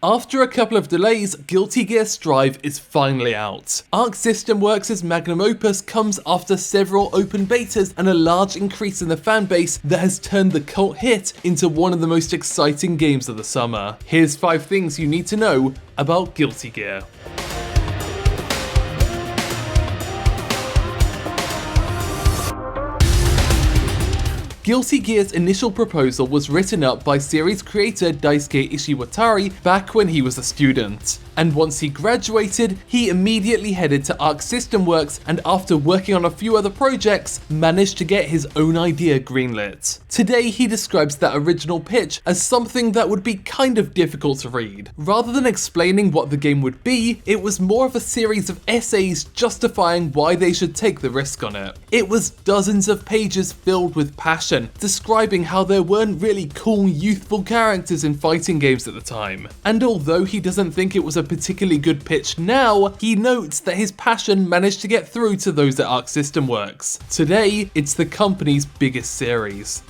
After a couple of delays, Guilty Gear Strive is finally out. System Works Magnum Opus comes after several open betas and a large increase in the fanbase that has turned the cult hit into one of the most exciting games of the summer. Here's 5 things you need to know about Guilty Gear. Guilty Gear's initial proposal was written up by series creator Daisuke Ishiwatari back when he was a student. And once he graduated, he immediately headed to Arc System Works and after working on a few other projects, managed to get his own idea greenlit. Today he describes that original pitch as something that would be kind of difficult to read. Rather than explaining what the game would be, it was more of a series of essays justifying why they should take the risk on it. It was dozens of pages filled with passion, describing how there weren't really cool, youthful characters in fighting games at the time. And although he doesn't think it was a particularly good pitch now, he notes that his passion managed to get through to those at Arc System Works. Today, it's the company's biggest series.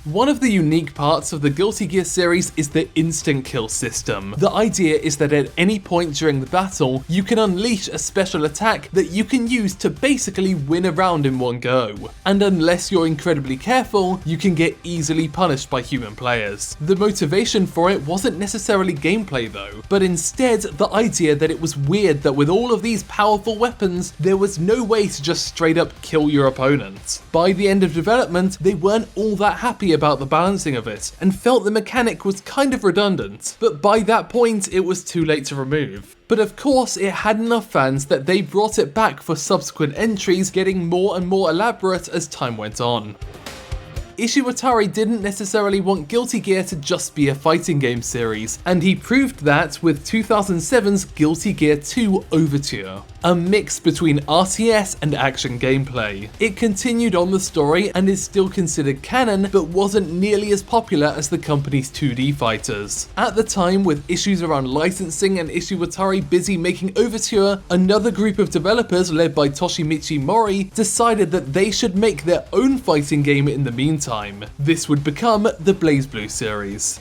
One of the unique parts of the Guilty Gear series is the instant kill system. The idea is that at any point during the battle, you can unleash a special attack that you can use to basically win a round in one go. And unless you're incredibly careful, you can get easily punished by human players. The motivation for it wasn't necessarily gameplay though, but instead the idea that it was weird that with all of these powerful weapons, there was no way to just straight up kill your opponent. By the end of development, they weren't all that happy about the balancing of it, and felt the mechanic was kind of redundant, but by that point it was too late to remove. But of course it had enough fans that they brought it back for subsequent entries, getting more and more elaborate as time went on. Ishiwatari didn't necessarily want Guilty Gear to just be a fighting game series, and he proved that with 2007's Guilty Gear 2 Overture, a mix between RTS and action gameplay. It continued on the story and is still considered canon, but wasn't nearly as popular as the company's 2D fighters. At the time, with issues around licensing and Ishiwatari busy making Overture, another group of developers led by Toshimichi Mori decided that they should make their own fighting game in the meantime. This would become the BlazBlue series.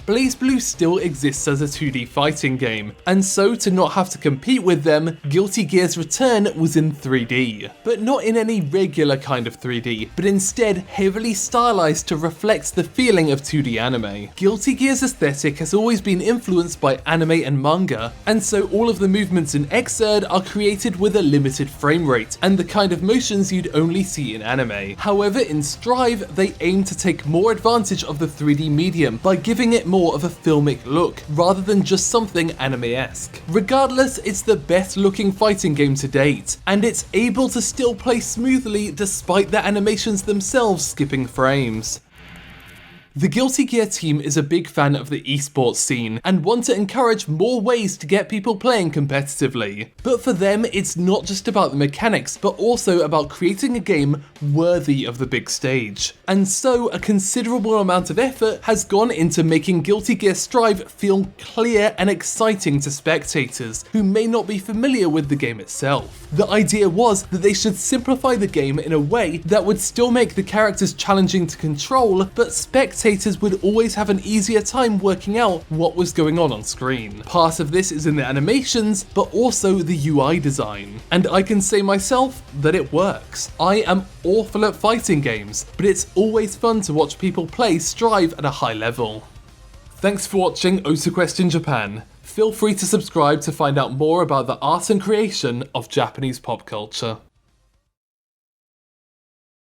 BlazBlue still exists as a 2D fighting game, and so to not have to compete with them, Guilty Gear's return was in 3D. But not in any regular kind of 3D, but instead heavily stylized to reflect the feeling of 2D anime. Guilty Gear's aesthetic has always been influenced by anime and manga, and so all of the movements in Xrd are created with a limited frame rate, and the kind of motions you'd only see in anime. However, in Strive, they aim to take more advantage of the 3D medium by giving it more of a filmic look, rather than just something anime-esque. Regardless, it's the best looking fighting game to date, and it's able to still play smoothly despite the animations themselves skipping frames. The Guilty Gear team is a big fan of the esports scene and want to encourage more ways to get people playing competitively. But for them, it's not just about the mechanics, but also about creating a game worthy of the big stage. And so a considerable amount of effort has gone into making Guilty Gear Strive feel clear and exciting to spectators who may not be familiar with the game itself. The idea was that they should simplify the game in a way that would still make the characters challenging to control, but spectators would always have an easier time working out what was going on screen. Part of this is in the animations, but also the UI design. And I can say myself that it works. I am awful at fighting games, but it's always fun to watch people play Strive at a high level. Thanks for watching OTAQUEST in Japan. Feel free to subscribe to find out more about the art and creation of Japanese pop culture.